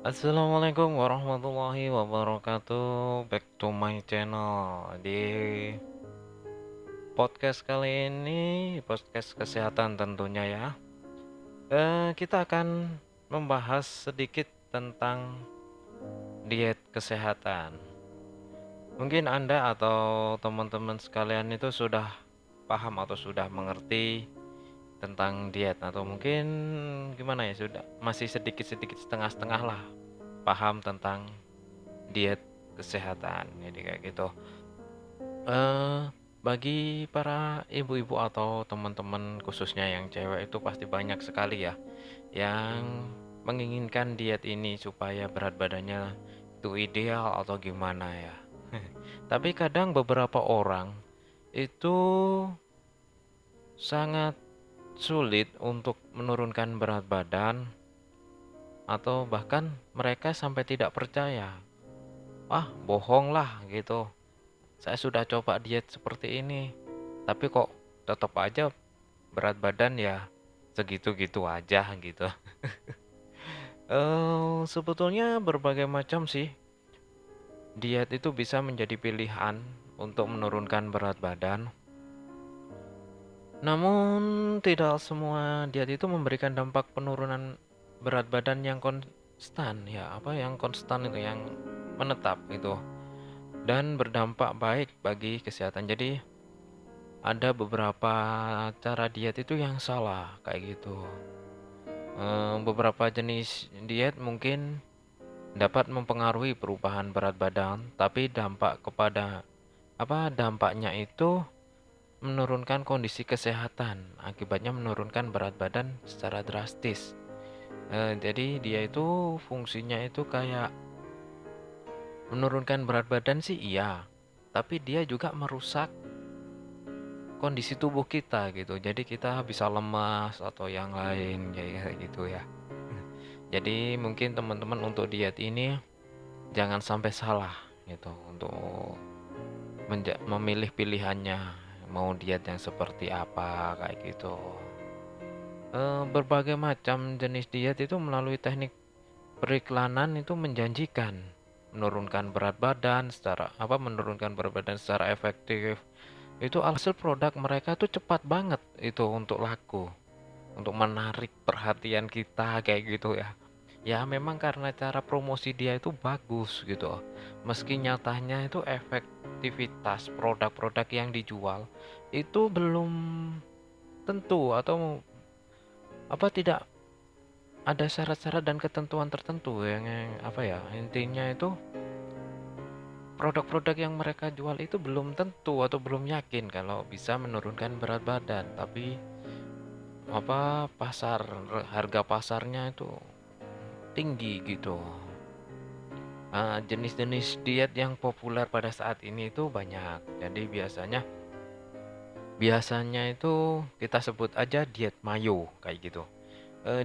Assalamualaikum warahmatullahi wabarakatuh. Back to my channel. Di podcast kali ini, podcast kesehatan tentunya ya. Kita akan membahas sedikit tentang diet kesehatan. Mungkin Anda atau teman-teman sekalian itu sudah paham atau sudah mengerti tentang diet, atau mungkin gimana ya, sudah masih sedikit-sedikit setengah-setengah lah paham tentang diet kesehatan. Jadi kayak gitu. Eh, Bagi para ibu-ibu atau teman-teman khususnya yang cewek itu pasti banyak sekali ya yang menginginkan diet ini supaya berat badannya itu ideal atau gimana ya. Tapi kadang beberapa orang itu sangat sulit untuk menurunkan berat badan, atau bahkan mereka sampai tidak percaya. Ah, bohong lah gitu. Saya sudah coba diet seperti ini, tapi kok tetap aja berat badan ya segitu-gitu aja gitu. Sebetulnya berbagai macam sih diet itu bisa menjadi pilihan untuk menurunkan berat badan. Namun tidak semua diet itu memberikan dampak penurunan berat badan yang konstan ya, apa yang konstan itu yang menetap gitu dan berdampak baik bagi kesehatan. Jadi ada beberapa cara diet itu yang salah kayak gitu. Beberapa jenis diet mungkin dapat mempengaruhi perubahan berat badan, tapi dampaknya itu menurunkan kondisi kesehatan. Akibatnya menurunkan berat badan secara drastis. Jadi dia itu fungsinya itu kayak menurunkan berat badan sih iya, tapi dia juga merusak kondisi tubuh kita gitu. Jadi kita bisa lemas atau yang lain kayak gitu ya. Jadi mungkin teman-teman untuk diet ini jangan sampai salah gitu untuk memilih pilihannya, mau diet yang seperti apa kayak gitu. Berbagai macam jenis diet itu melalui teknik periklanan itu menjanjikan menurunkan berat badan secara efektif. Itu hasil produk mereka tuh cepat banget itu untuk laku, untuk menarik perhatian kita kayak gitu ya. Ya memang karena cara promosi dia itu bagus gitu. Meski nyatanya itu efektivitas produk-produk yang dijual itu belum tentu, atau tidak ada syarat-syarat dan ketentuan tertentu yang apa ya, intinya itu produk-produk yang mereka jual itu belum tentu atau belum yakin kalau bisa menurunkan berat badan, tapi harga pasarnya itu tinggi gitu. Jenis-jenis diet yang populer pada saat ini itu banyak. Jadi biasanya itu kita sebut aja diet mayo kayak gitu.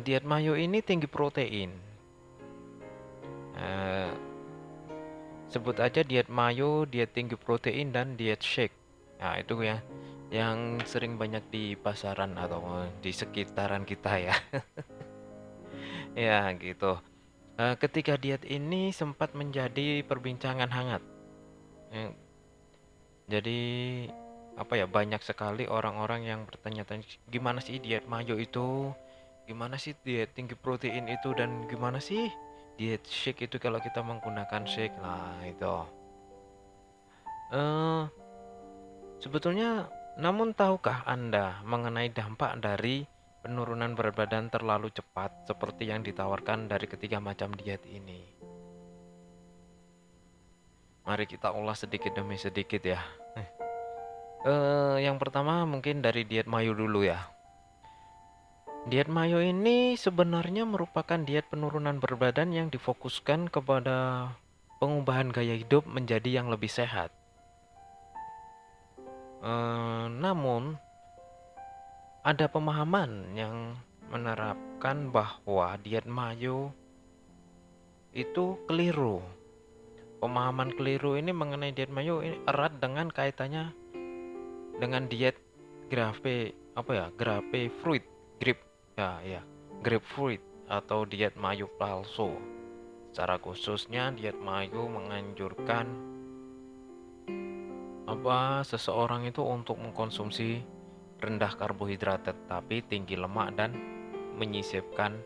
Diet mayo ini tinggi protein. Eh, Sebut aja diet mayo, diet tinggi protein, dan diet shake. Nah, itu ya yang sering banyak di pasaran atau di sekitaran kita ya. Ya, gitu. Ketika diet ini sempat menjadi perbincangan hangat. Eh, Jadi apa ya, banyak sekali orang-orang yang bertanya-tanya, gimana sih diet mayo itu? Gimana sih diet tinggi protein itu, dan gimana sih diet shake itu kalau kita menggunakan shake? Nah, itu. Eh Sebetulnya, namun tahukah Anda mengenai dampak dari penurunan berat badan terlalu cepat seperti yang ditawarkan dari ketiga macam diet ini? Mari kita ulas sedikit demi sedikit ya. Yang pertama mungkin dari diet mayo dulu ya. Diet mayo ini sebenarnya merupakan diet penurunan berat badan yang difokuskan kepada pengubahan gaya hidup menjadi yang lebih sehat. Namun ada pemahaman yang menerapkan bahwa diet mayo itu keliru. Pemahaman keliru ini mengenai diet mayo ini erat dengan kaitannya dengan diet grape fruit, grape ya ya, grapefruit atau diet mayo palsu. Secara khususnya diet mayo menganjurkan seseorang itu untuk mengkonsumsi rendah karbohidrat tetapi tinggi lemak dan menyisipkan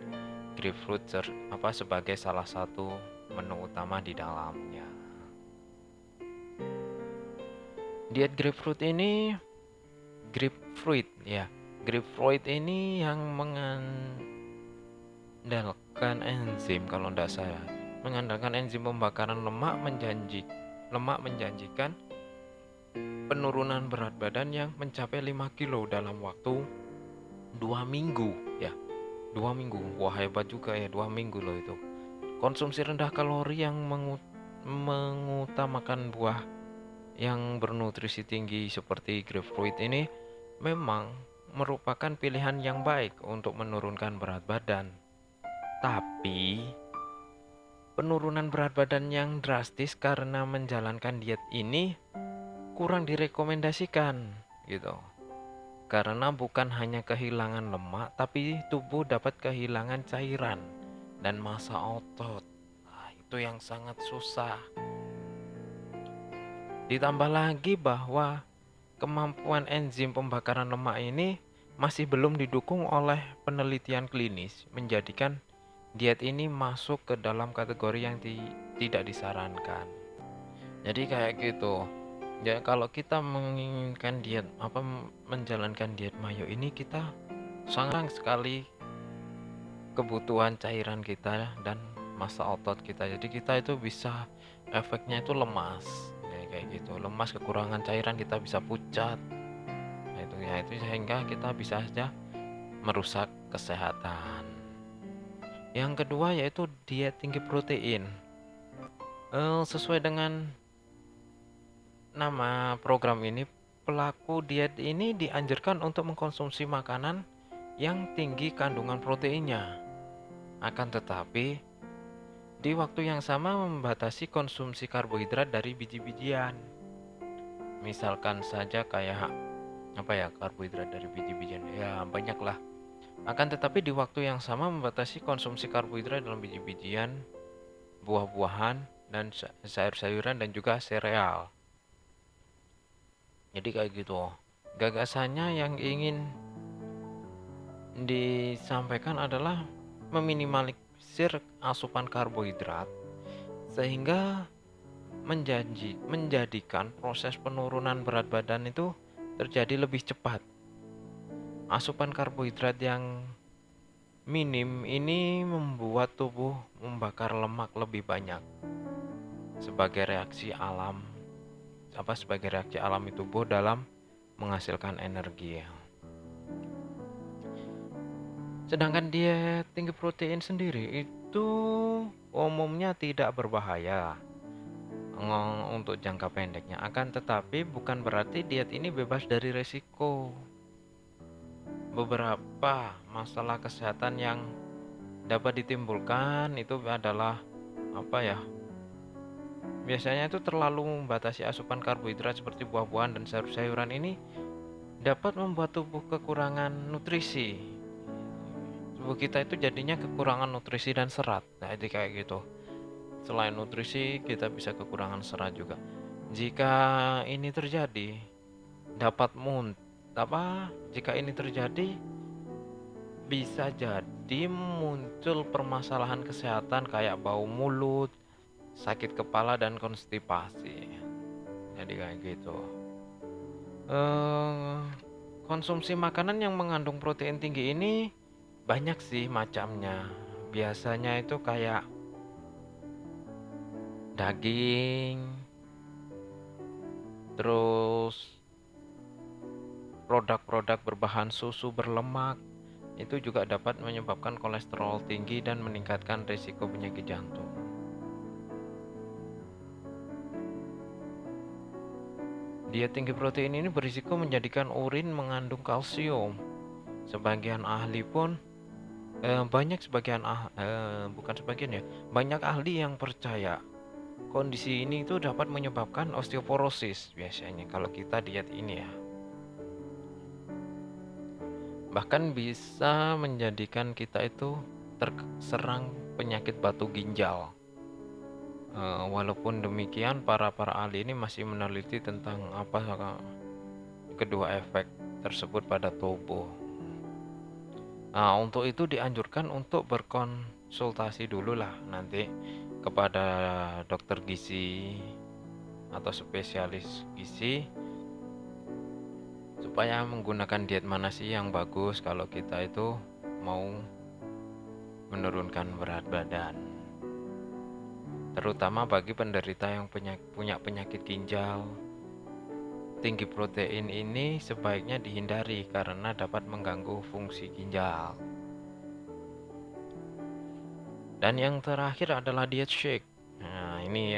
grapefruit sebagai salah satu menu utama di dalamnya. Diet grapefruit ini yang mengandalkan enzim mengandalkan enzim pembakaran lemak menjanjikan penurunan berat badan yang mencapai 5 kilo dalam waktu 2 minggu ya. 2 minggu, wah hebat juga ya, 2 minggu loh itu. Konsumsi rendah kalori yang mengutamakan buah yang bernutrisi tinggi seperti grapefruit ini memang merupakan pilihan yang baik untuk menurunkan berat badan. Tapi penurunan berat badan yang drastis karena menjalankan diet ini kurang direkomendasikan gitu. Karena bukan hanya kehilangan lemak, tapi tubuh dapat kehilangan cairan dan massa otot. Nah, itu yang sangat susah. Ditambah lagi bahwa kemampuan enzim pembakaran lemak ini masih belum didukung oleh penelitian klinis, menjadikan diet ini masuk ke dalam kategori yang tidak disarankan. Jadi kayak gitu. Ya, kalau kita menginginkan menjalankan diet mayo ini, kita sangat sekali kebutuhan cairan kita dan massa otot kita. Jadi kita itu bisa efeknya itu lemas, ya, kayak gitu. Lemas, kekurangan cairan, kita bisa pucat. Nah, itu sehingga kita bisa saja merusak kesehatan. Yang kedua yaitu diet tinggi protein. Sesuai dengan nama program ini, pelaku diet ini dianjurkan untuk mengkonsumsi makanan yang tinggi kandungan proteinnya. Akan tetapi, di waktu yang sama membatasi konsumsi karbohidrat dari biji-bijian. Misalkan saja kayak karbohidrat dari biji-bijian. Ya, banyaklah. Akan tetapi di waktu yang sama membatasi konsumsi karbohidrat dalam biji-bijian, buah-buahan, dan sayur-sayuran dan juga sereal. Jadi kayak gitu. Gagasannya yang ingin disampaikan adalah meminimalisir asupan karbohidrat sehingga menjadikan proses penurunan berat badan itu terjadi lebih cepat. Asupan karbohidrat yang minim ini membuat tubuh membakar lemak lebih banyak sebagai reaksi alami tubuh dalam menghasilkan energi. Sedangkan diet tinggi protein sendiri itu umumnya tidak berbahaya untuk jangka pendeknya. Akan tetapi bukan berarti diet ini bebas dari resiko. Beberapa masalah kesehatan yang dapat ditimbulkan itu adalah biasanya itu terlalu membatasi asupan karbohidrat seperti buah-buahan dan sayur-sayuran ini dapat membuat tubuh kekurangan nutrisi. Tubuh kita itu jadinya kekurangan nutrisi dan serat. Nah, jadi kayak gitu. Selain nutrisi, kita bisa kekurangan serat juga. Jika ini terjadi, jika ini terjadi bisa jadi muncul permasalahan kesehatan kayak bau mulut, sakit kepala, dan konstipasi. Jadi kayak gitu. Konsumsi makanan yang mengandung protein tinggi ini banyak sih macamnya. Biasanya itu kayak daging, terus produk-produk berbahan susu berlemak, itu juga dapat menyebabkan kolesterol tinggi dan meningkatkan risiko penyakit jantung. Diet tinggi protein ini berisiko menjadikan urin mengandung kalsium. Banyak ahli yang percaya kondisi ini itu dapat menyebabkan osteoporosis biasanya kalau kita diet ini ya. Bahkan bisa menjadikan kita itu terserang penyakit batu ginjal. Walaupun demikian, para ahli ini masih meneliti tentang apa kedua efek tersebut pada tubuh. Nah, untuk itu dianjurkan untuk berkonsultasi dulu lah nanti kepada dokter gizi atau spesialis gizi supaya menggunakan diet mana sih yang bagus kalau kita itu mau menurunkan berat badan. Terutama bagi penderita yang punya penyakit ginjal. Tinggi protein ini sebaiknya dihindari karena dapat mengganggu fungsi ginjal. Dan yang terakhir adalah diet shake. Nah, ini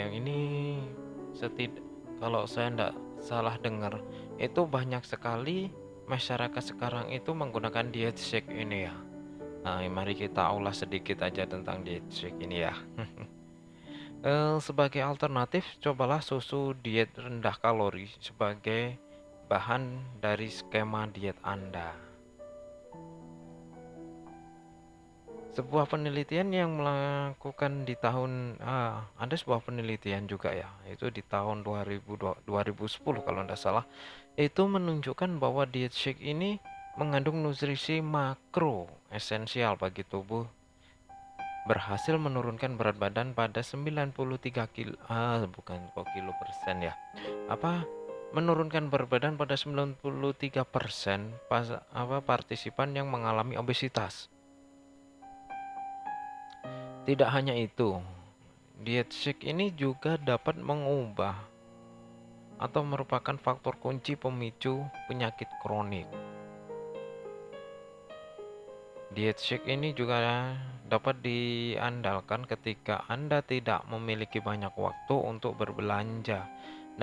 kalau saya tidak salah dengar, itu banyak sekali masyarakat sekarang itu menggunakan diet shake ini ya. Nah, mari kita ulas sedikit aja tentang diet shake ini ya. Sebagai alternatif, cobalah susu diet rendah kalori sebagai bahan dari skema diet Anda. Sebuah penelitian yang melakukan di ada sebuah penelitian juga ya, itu di tahun 2010 kalau tidak salah, itu menunjukkan bahwa diet shake ini mengandung nutrisi makro esensial bagi tubuh, berhasil menurunkan berat badan pada 93 kilo, bukan kok kilo persen ya, menurunkan berat badan pada 93% partisipan yang mengalami obesitas. Tidak hanya itu, diet shake ini juga dapat mengubah atau merupakan faktor kunci pemicu penyakit kronik. Diet shake ini juga dapat diandalkan ketika Anda tidak memiliki banyak waktu untuk berbelanja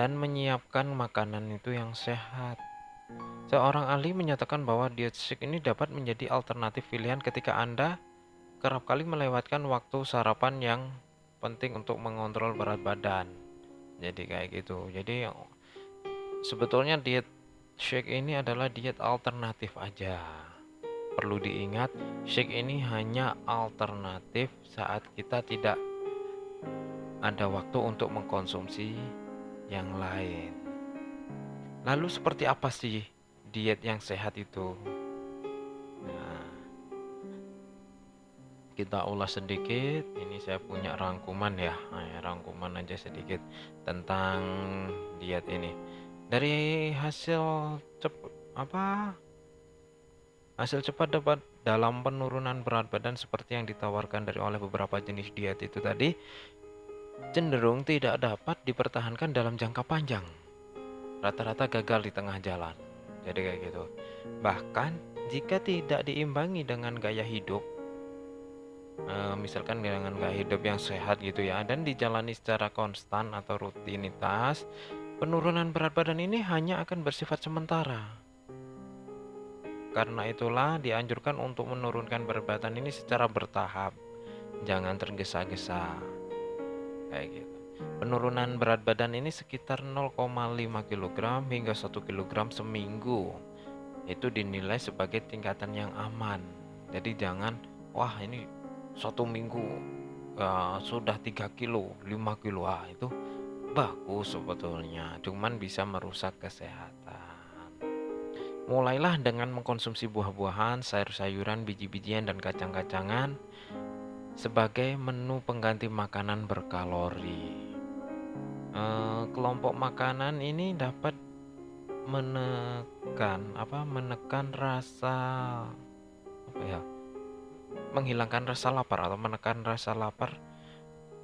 dan menyiapkan makanan itu yang sehat. Seorang ahli menyatakan bahwa diet shake ini dapat menjadi alternatif pilihan ketika Anda kerap kali melewatkan waktu sarapan yang penting untuk mengontrol berat badan. Jadi kayak gitu. Jadi sebetulnya diet shake ini adalah diet alternatif aja. Perlu diingat, shake ini hanya alternatif saat kita tidak ada waktu untuk mengkonsumsi yang lain. Lalu seperti apa sih diet yang sehat itu? Nah, kita ulas sedikit. Ini saya punya rangkuman ya. Rangkuman aja sedikit tentang diet ini. Dari hasil cepat dapat dalam penurunan berat badan seperti yang ditawarkan oleh beberapa jenis diet itu tadi cenderung tidak dapat dipertahankan dalam jangka panjang. Rata-rata gagal di tengah jalan. Jadi kayak gitu. Bahkan jika tidak diimbangi dengan gaya hidup, misalkan dengan gaya hidup yang sehat gitu ya, dan dijalani secara konstan atau rutinitas, penurunan berat badan ini hanya akan bersifat sementara. Karena itulah dianjurkan untuk menurunkan berat badan ini secara bertahap, jangan tergesa-gesa kayak gitu. Penurunan berat badan ini sekitar 0,5 kg hingga 1 kg seminggu. Itu dinilai sebagai tingkatan yang aman. Jadi jangan, wah ini 1 minggu sudah 3 kilo, 5 kilo, itu bagus sebetulnya, cuman bisa merusak kesehatan. Mulailah dengan mengkonsumsi buah-buahan, sayur-sayuran, biji-bijian, dan kacang-kacangan sebagai menu pengganti makanan berkalori. Kelompok makanan ini dapat menghilangkan rasa lapar atau menekan rasa lapar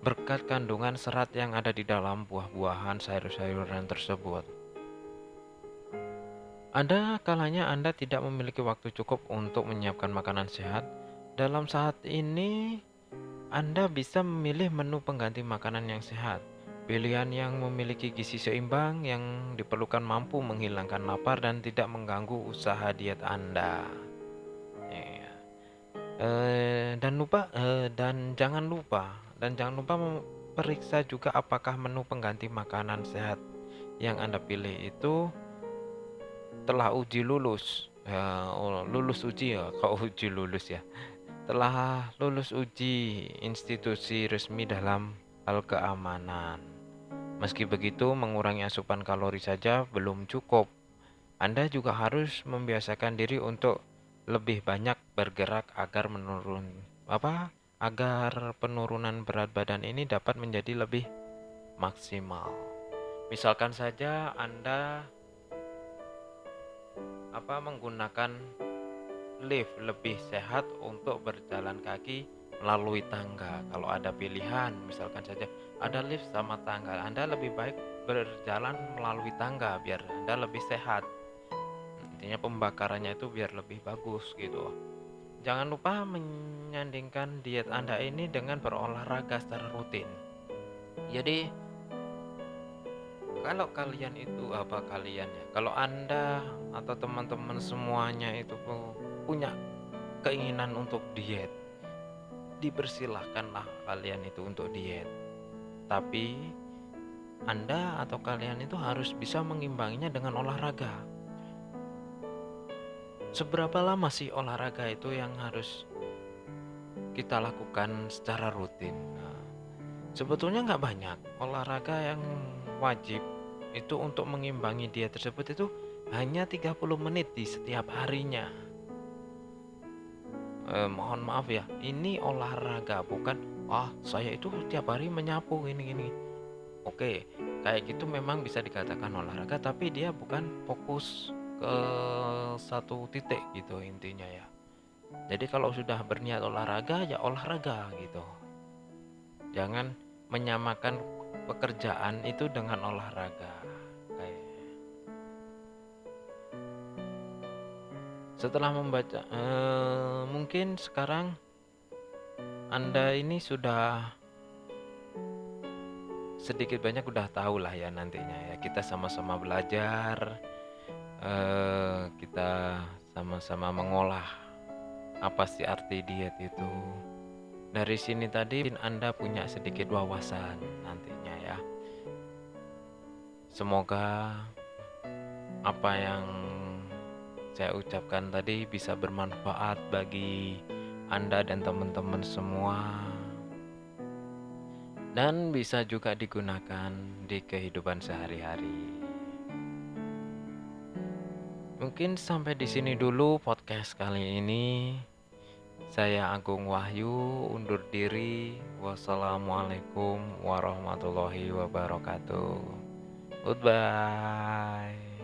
berkat kandungan serat yang ada di dalam buah-buahan, sayur-sayuran tersebut. Ada kalanya Anda tidak memiliki waktu cukup untuk menyiapkan makanan sehat. Dalam saat ini, Anda bisa memilih menu pengganti makanan yang sehat. Pilihan yang memiliki gizi seimbang yang diperlukan mampu menghilangkan lapar dan tidak mengganggu usaha diet Anda. Dan jangan lupa periksa juga apakah menu pengganti makanan sehat yang Anda pilih itu telah lulus uji institusi resmi dalam hal keamanan. Meski begitu, mengurangi asupan kalori saja belum cukup. Anda juga harus membiasakan diri untuk lebih banyak bergerak agar penurunan berat badan ini dapat menjadi lebih maksimal. Misalkan saja Anda menggunakan lift, lebih sehat untuk berjalan kaki melalui tangga. Kalau ada pilihan, misalkan saja ada lift sama tangga, Anda lebih baik berjalan melalui tangga biar Anda lebih sehat. Intinya pembakarannya itu biar lebih bagus gitu. Jangan lupa menyandingkan diet Anda ini dengan berolahraga secara rutin. Jadi kalau Anda atau teman-teman semuanya itu punya keinginan untuk diet, dipersilahkanlah kalian itu untuk diet. Tapi Anda atau kalian itu harus bisa mengimbanginya dengan olahraga. Seberapa lama sih olahraga itu yang harus kita lakukan secara rutin? Nah, sebetulnya nggak banyak. Olahraga yang wajib itu untuk mengimbangi diet tersebut itu hanya 30 menit di setiap harinya. Mohon maaf ya, ini olahraga, bukan saya itu tiap hari menyapu ini. Oke, kayak gitu memang bisa dikatakan olahraga, tapi dia bukan fokus ke satu titik gitu intinya ya. Jadi kalau sudah berniat olahraga ya olahraga gitu. Jangan menyamakan pekerjaan itu dengan olahraga. Kayak setelah membaca, mungkin sekarang Anda ini sudah sedikit banyak udah tahu lah ya nantinya ya. Kita sama-sama belajar, kita sama-sama mengolah apa sih arti diet itu. Dari sini tadi Anda punya sedikit wawasan nantinya ya. Semoga apa yang saya ucapkan tadi bisa bermanfaat bagi Anda dan teman-teman semua, dan bisa juga digunakan di kehidupan sehari-hari. Mungkin sampai di sini dulu podcast kali ini. Saya Agung Wahyu undur diri. Wassalamualaikum warahmatullahi wabarakatuh. Goodbye.